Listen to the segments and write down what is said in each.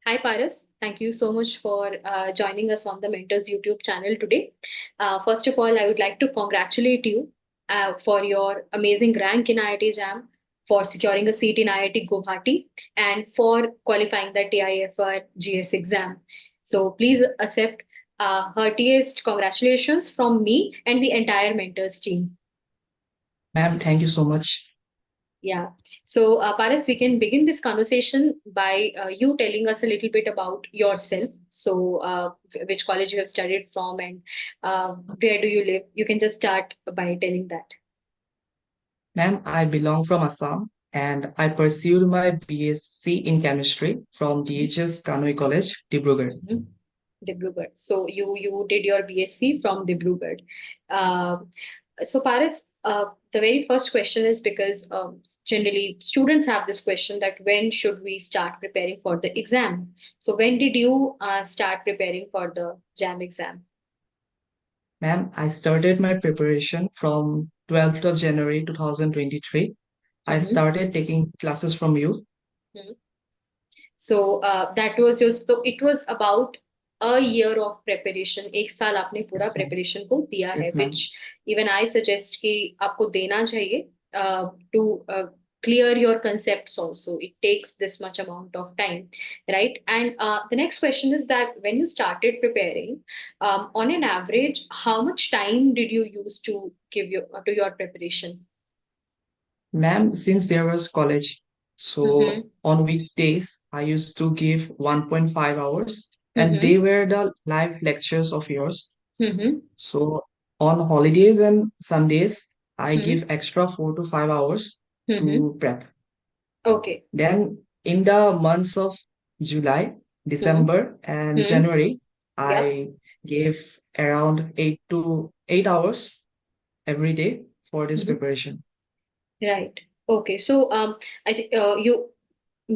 Hi, Paras. Thank you so much for joining us on the Mentors YouTube channel today. First of all, I would like to congratulate you for your amazing rank in IIT-JAM, for securing a seat in IIT Guwahati, and for qualifying the TIFR-GS exam. So please accept heartiest congratulations from me and the entire Mentors team. Ma'am, thank you so much. Yeah. So, Paras, we can begin this conversation by you telling us a little bit about yourself. So, which college you have studied from and where do you live? You can just start by telling that. Ma'am, I belong from Assam and I pursued my BSc in chemistry from DHS Kanoi College, Dibrugarh. Mm-hmm. Dibrugarh. So, you did your BSc from Dibrugarh. Uh, so, Paras, the very first question is because generally students have this question that when should we start preparing for the exam? So, when did you start preparing for the JAM exam? Ma'am, I started my preparation from 12th of January 2023. I Mm-hmm. started taking classes from you. Mm-hmm. So that was just so it was about a year of preparation. एक साल आपने पूरा Yes, ma'am. preparation को दिया है, Yes, ma'am. which even I suggest कि आपको देना चाहिए to clear your concepts also. It takes this much amount of time, right? And the next question is that when you started preparing, on an average, how much time did you use to give your preparation? Ma'am, since there was college, Mm-hmm. so on weekdays, I used to give 1.5 hours and they Mm-hmm. were the live lectures of yours. Mm-hmm. So on holidays and Sundays, I Mm-hmm. give extra 4 to 5 hours Mm-hmm. to prep. Okay. Then in the months of July, Mm-hmm. December, and Mm-hmm. January, Yeah. I gave around 8 to 8 hours every day for this Mhm. preparation. Right. Okay. So, I think you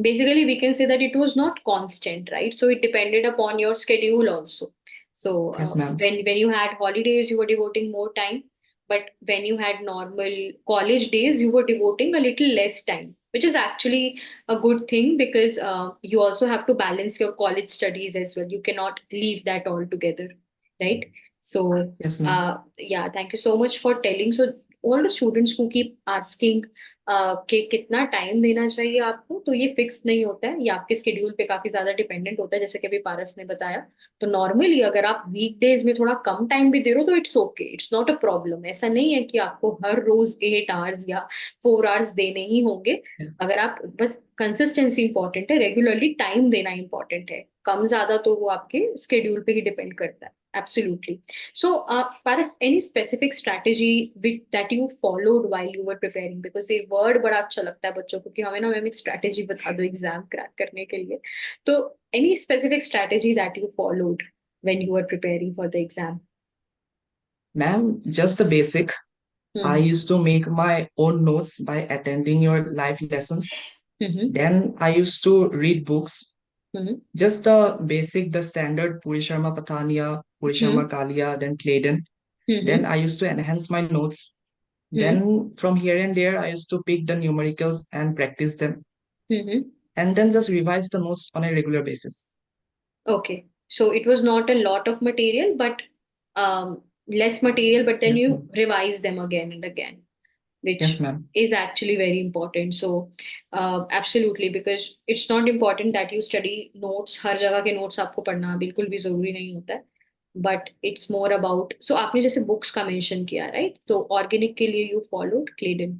basically we can say that it was not constant, right? So it depended upon your schedule also. So Yes, ma'am. when you had holidays, you were devoting more time, but when you had normal college days, you were devoting a little less time, which is actually a good thing because you also have to balance your college studies as well. You cannot leave that all together, right? So Yes, ma'am. yeah, thank you so much for telling. So all the students who keep asking कि कितना time देना चाहिए आपको, तो ये fix नहीं होता है, ये आपके स्केड्यूल पे काफी ज्यादा डिपेंडेंट होता है, जैसे कि अभी पारस ने बताया। तो नॉर्मली अगर आप वीकडेज में थोड़ा कम टाइम भी दे रहे हो तो it's okay, it's not a problem. ऐसा नहीं है कि आपको हर रोज 8 आवर्स या 4 आवर्स देने ही होंगे। Yeah. अगर आप बस कंसिस्टेंसी इंपॉर्टेंट है, रेगुलरली टाइम देना इंपॉर्टेंट है, कम ज्यादा तो वो आपके स्केड्यूल पे ही डिपेंड करता है। Absolutely. So, Paras, any specific strategy that you followed while you were preparing? Because ये word बड़ा अच्छा लगता है बच्चों को कि हमें ना मैम एक strategy बता दो एग्जाम क्रैक करने के लिए। तो any specific strategy that you followed when you were preparing for the exam? Ma'am, just the basic. I Hmm. used to make my own notes by attending your live lessons. Mm-hmm. Then I used to read books. Mm-hmm. Just the basic, the standard Puri Sharma Pathania, Puri Sharma Kalia, then Claydon. Then Mm-hmm. I used to enhance my notes. Mm-hmm. Then from here and there, I used to pick the numericals and practice them. Mm-hmm. And then just revise the notes on a regular basis. Okay. So it was not a lot of material, but less material, but then Yes, you ma'am. revise them again and again, Yes, which ma'am. is actually very important. So, absolutely, because it's not important that you study notes, हर जगह के notes आपको पढ़ना बिल्कुल भी जरूरी नहीं होता है. But it's more about, so आपने जैसे books का mention किया, right? So organic के लिए you followed Claydon,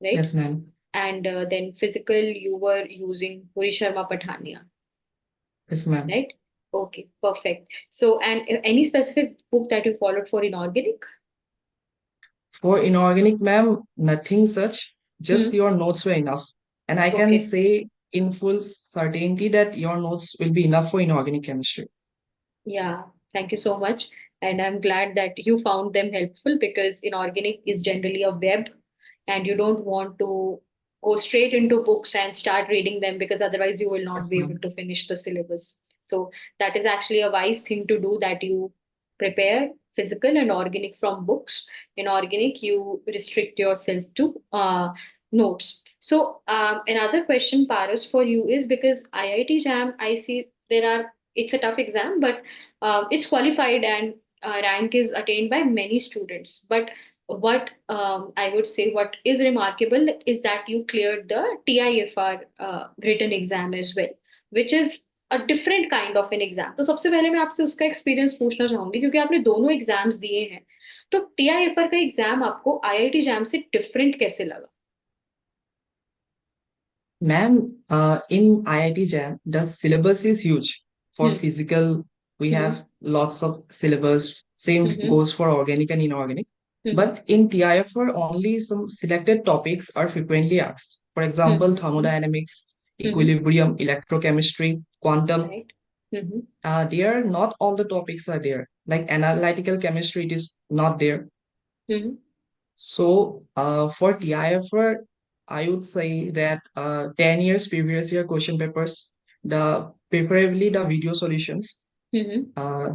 right? Yes, ma'am. And then physical you were using Puri Sharma Pathania, Yes, ma'am. right? Okay, perfect. So, and any specific book that you followed for inorganic? For inorganic, ma'am, nothing such. Just Hmm. your notes were enough. And I can Okay. say in full certainty that your notes will be enough for inorganic chemistry. Yeah, thank you so much. And I'm glad that you found them helpful because inorganic is generally a web and you don't want to go straight into books and start reading them because otherwise you will not Yes, be able ma'am. to finish the syllabus. So that is actually a wise thing to do, that you prepare physical and organic from books. In organic, you restrict yourself to notes. So another question, Paras, for you is because IIT JAM, I see it's a tough exam, but it's qualified and rank is attained by many students. But what I would say, what is remarkable is that you cleared the TIFR written exam as well, which is a different kind of an exam. तो सबसे पहले मैं आपसे उसका experience पूछना चाहूंगी क्योंकि आपने दोनों एग्जाम्स दिए हैं. तो TIFR का एग्जाम आपको IIT JAM से डिफरेंट कैसे लगा? Ma'am, in IIT JAM, the syllabus is huge. For Hmm. physical, we Hmm. have lots of syllabus. Same Hmm. goes for organic and inorganic. Hmm. But in TIFR, only some selected topics are frequently asked. For example, Hmm. thermodynamics, Hmm. equilibrium, electrochemistry, quantum. Right. Hmm. There, not all the topics are there. Like analytical chemistry, it is not there. Hmm. So for TIFR, I would say that 10 years previous year question papers, the preferably the video solutions, Hmm. uh,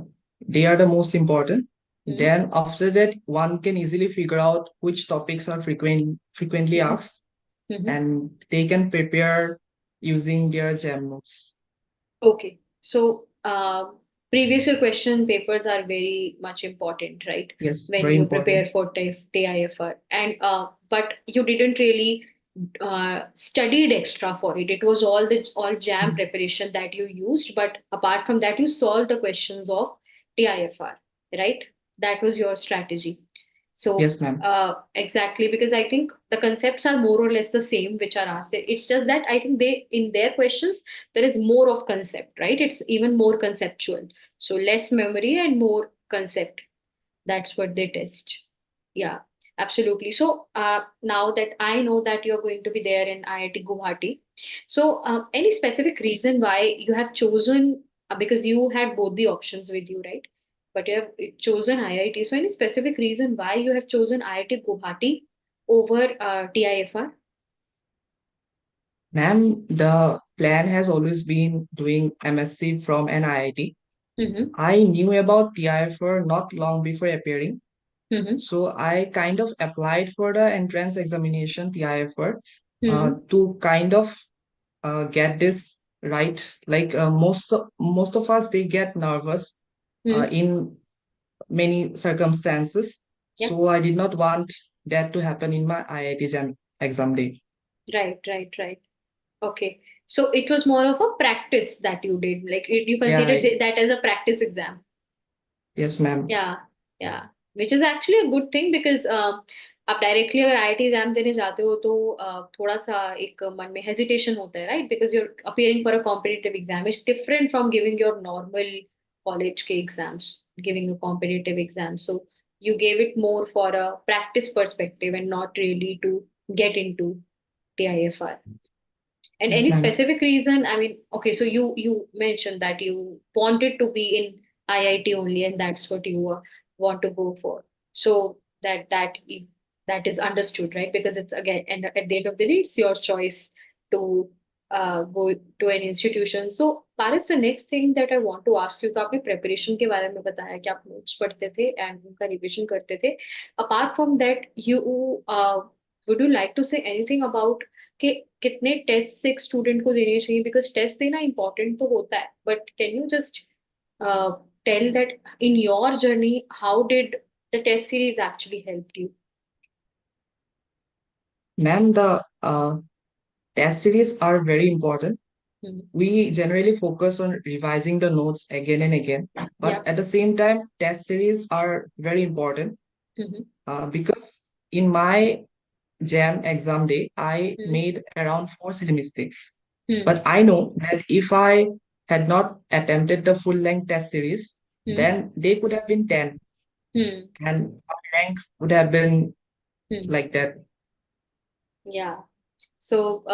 they are the most important. Hmm. Then after that, one can easily figure out which topics are frequently Hmm. asked, Hmm. and they can prepare using their JAM notes. Okay. So, previous year question papers are very much important, right? Yes, When very you prepare important. for TIFR, and but you didn't really studied extra for it. It was all JAM Mhm. preparation that you used, but apart from that, you solved the questions of TIFR, right? That was your strategy. So Yes, ma'am. exactly, because I think the concepts are more or less the same which are asked there. It's just that I think they in their questions there is more of concept, right? It's even more conceptual. So less memory and more concept. That's what they test. Yeah, absolutely. So now that I know that you're going to be there in IIT Guwahati, so any specific reason why you have chosen, because you had both the options with you, right? But you have chosen IIT. So any specific reason why you have chosen IIT Guwahati over TIFR? Ma'am, the plan has always been doing MSc from an IIT. Mm-hmm. I knew about TIFR not long before appearing, Mm-hmm. so I kind of applied for the entrance examination TIFR Mm-hmm. to kind of get this right. Like most of us, they get nervous Mm-hmm. in many circumstances. Yep. So I did not want that to happen in my IIT JAM exam day. Right. Right. Right. Okay. So it was more of a practice that you did. Like you Yeah, considered that as a practice exam. yes, ma'am. Yeah. Yeah. Which is actually a good thing because आप directly अगर IIT exam देने जाते हो तो थोड़ा सा एक मन में हेजिटेशन होता है right because you're appearing for a competitive exam it's different from giving your normal college के exams giving a competitive exam so you gave it more for a practice perspective and not really to get into TIFR. And Yes, any ma'am. specific reason? I mean, okay, so you mentioned that you wanted to be in IIT only, and that's what you want to go for. So that is understood, right? Because it's again, and at the end of the day, it's your choice to go to an institution. So, Paris, the next thing that I want to ask you, तो आपने preparation के बारे में बताया कि आप notes पढ़ते थे and उनका revision करते थे. Apart from that, would you like to say anything about कि कितने टेस्ट एक स्टूडेंट को देने चाहिए बिकॉज टेस्ट देना इंपॉर्टेंट तो होता है but can you just tell that in your journey how did the test series actually help you. Ma'am, the test series are very important. We generally focus on revising the notes again and again, या. but at the same time, test series are very important because in my JAM exam day, I made around 4 silly mistakes. But I know that if I had not attempted the full length test series, then they could have been 10 and my rank would have been like that. Yeah. So,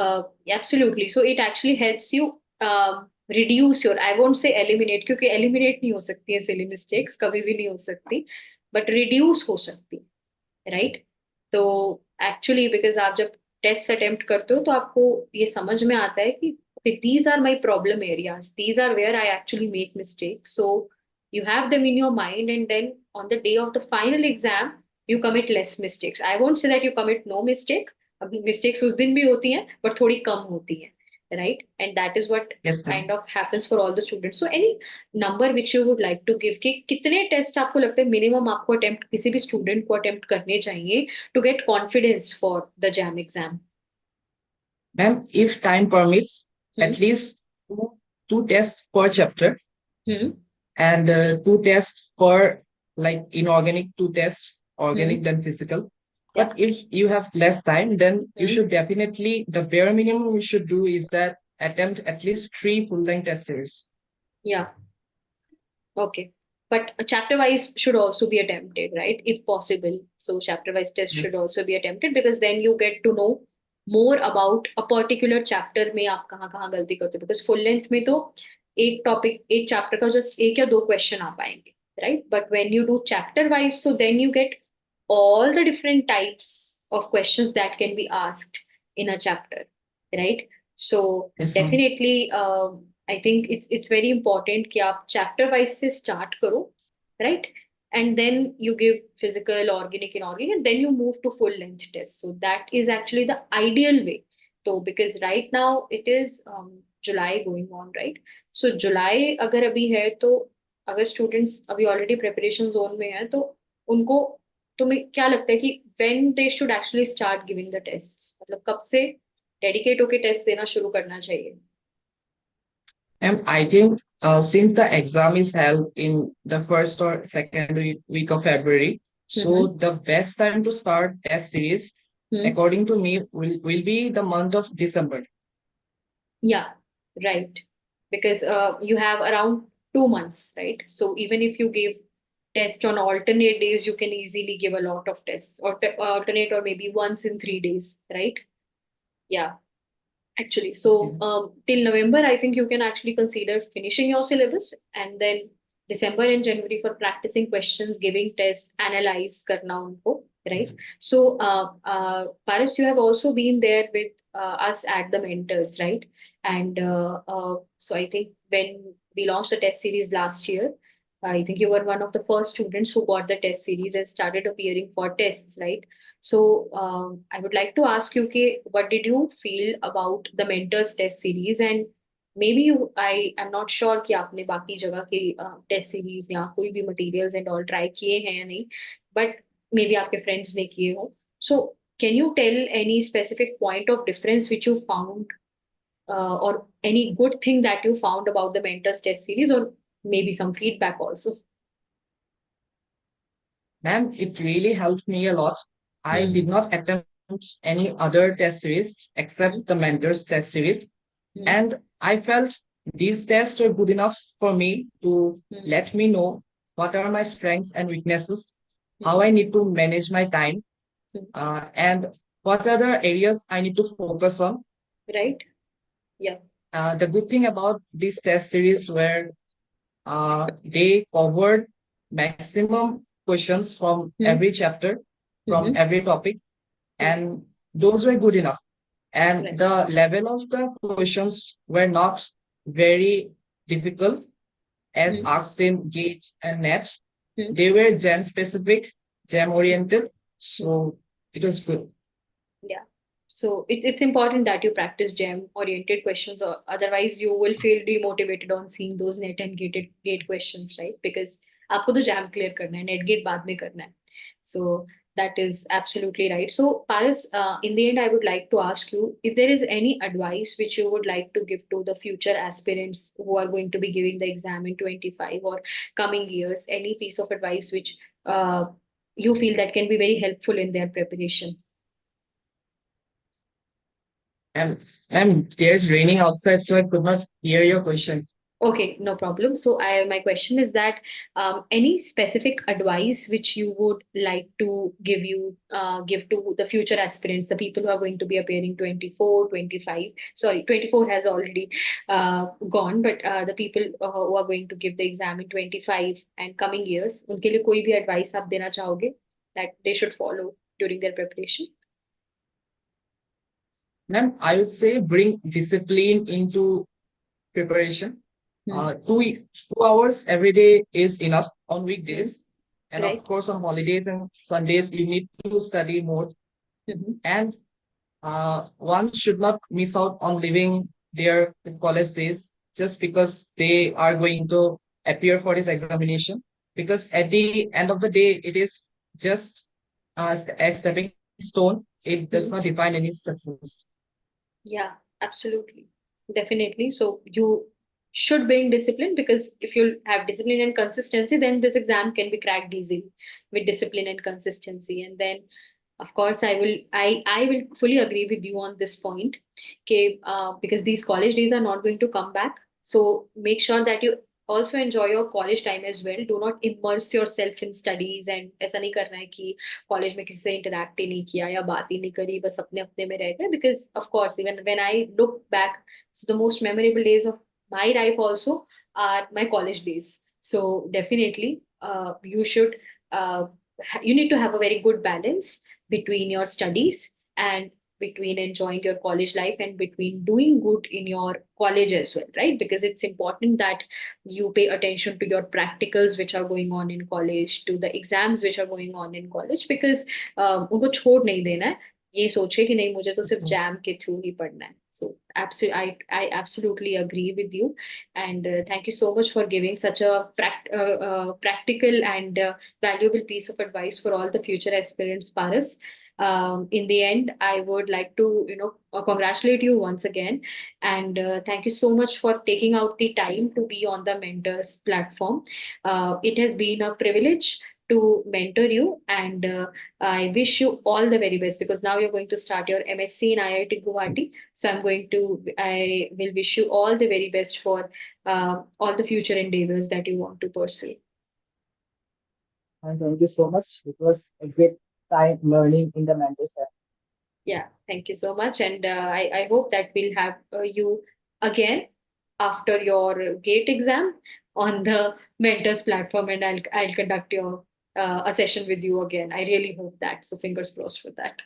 absolutely. So it actually helps you reduce your, I won't say eliminate, क्योंकि eliminate नहीं हो सकती है silly mistakes, कभी भी नहीं हो सकती, but reduce हो सकती, right? तो actually because आप जब tests attempt करते हो तो आपको ये समझ में आता है कि okay, these are my problem areas, these are where I actually make mistakes. So you have them in your mind, and then on the day of the final exam, you commit less mistakes. I won't say that you commit no mistake, अभी mistakes उस दिन भी होती हैं but थोड़ी कम होती हैं, right? And that is what Yes, ma'am. kind of happens for all the students. So any number which you would like to give कि कितने टेस्ट आपको लगता है मिनिमम आपको अटेम्प्ट किसी भी स्टूडेंट को अटेम्प्ट करने चाहिए to get confidence for the JAM exam? Ma'am, if time permits, at least two tests per chapter and two tests per like inorganic, two tests, organic then physical. But if you have less time, then you should definitely, the bare minimum you should do is that attempt at least 3 full-length test series. Yeah. Okay. But chapter wise should also be attempted, right? If possible. So chapter wise test should Yes. also be attempted because then you get to know more about a particular chapter में आप कहाँ कहाँ गलती करते हो, because full length में तो एक टॉपिक एक चैप्टर का जस्ट एक या दो क्वेश्चन आ पाएंगे, right? But when you do chapter wise, so then you get all the different types of questions that can be asked in a chapter, right? So Yes, ma'am. definitely I think it's very important कि आप chapter wise से start करो, right? And then you give physical, organic, inorganic, and then you move to full length test. So that is actually the ideal way. So because right now it is July going on, right? So July अगर अभी है तो अगर students अभी already preparation zone में है तो उनको तुम्हें क्या लगता है कि when they should actually start giving the tests, मतलब कब से डेडिकेट होके टेस्ट देना शुरू करना चाहिए? And I think since the exam is held in the first or second week of February, so the best time to start test series, according to me, will be the month of December. Yeah, right. Because you have around 2 months, right? So even if you give test on alternate days, you can easily give a lot of tests, or alternate, or maybe once in 3 days, right? Yeah. Actually, so till November, I think you can actually consider finishing your syllabus, and then December and January for practicing questions, giving tests, analyze karna unko, right? So, Paris, you have also been there with us at the mentors, right? And so I think when we launched the test series last year, I think you were one of the first students who got the test series and started appearing for tests, right? So I would like to ask you, okay, what did you feel about the mentors test series? And maybe I am not sure कि आपने बाकी जगह के test series या कोई भी materials and all try किए हैं या नहीं, बट मे बी आपके फ्रेंड्स ने किए हो. So can you tell any specific point of difference which you found, or any good thing that you found about the mentors test series, or maybe some feedback also? Ma'am, it really helped me a lot. I did not attempt any other test series except the mentors test series. And I felt these tests were good enough for me to let me know what are my strengths and weaknesses, how I need to manage my time, and what other areas I need to focus on. Right. Yeah. The good thing about this test series were they covered maximum questions from every chapter, from every topic, and those were good enough. And Right. the level of the questions were not very difficult as asked in GATE and NET. They were GEM specific, GEM oriented, so it was good. Yeah. So it's important that you practice GEM oriented questions, or otherwise you will feel demotivated on seeing those net and gate questions, right? Because आपको तो JAM clear करना है, net gate बाद में करना है. So that is absolutely right. So Paris, in the end, I would like to ask you if there is any advice which you would like to give to the future aspirants who are going to be giving the exam in 25 or coming years, any piece of advice which you feel that can be very helpful in their preparation. And there's raining outside, so I could not hear your question. Okay, no problem. So my question is that any specific advice which you would like to give to the future aspirants, the people who are going to be appearing 24, 25. Sorry, 24 has already gone, but the people who are going to give the exam in 25 and coming years, उनके लिए कोई भी advice आप देना चाहोगे that they should follow during their preparation? Ma'am, I would say bring discipline into preparation. 2 hours every day is enough on weekdays. And Right. of course, on holidays and Sundays, you need to study more. And one should not miss out on living their college days just because they are going to appear for this examination. Because at the end of the day, it is just a stepping stone. It does not define any success. Yeah, absolutely. Definitely. So you should bring discipline, because if you have discipline and consistency, then this exam can be cracked easily with discipline and consistency. And then, of course, I will fully agree with you on this point. Okay, because these college days are not going to come back. So make sure that you also enjoy your college time as well. Do not immerse yourself in studies, and ऐसा नहीं करना है कि college में किसी से interact ही नहीं किया या बात ही नहीं करी, बस अपने अपने में रह गए. Because of course, even when I look back, so the most memorable days of my life also are my college days. So definitely, uh, you need to have a very good balance between your studies and between enjoying your college life and between doing good in your college as well, right? Because it's important that you pay attention to your practicals which are going on in college, to the exams which are going on in college, because उनको छोड़ नहीं देना है ये सोचे कि नहीं मुझे तो सिर्फ जैम के थ्रू ही पढ़ना है. So I absolutely agree with you, and thank you so much for giving such a practical and valuable piece of advice for all the future aspirants, Paras. In the end, I would like to, congratulate you once again, and thank you so much for taking out the time to be on the Mentors platform. It has been a privilege to mentor you, and I wish you all the very best, because now you're going to start your MSc in IIT Guwahati. So I will wish you all the very best for all the future endeavors that you want to pursue. And thank you so much. It was a great time learning in the mental set. Yeah, thank you so much. And I hope that we'll have you again after your GATE exam on the mentors platform, and I'll conduct a session with you again. I really hope that. So fingers crossed for that.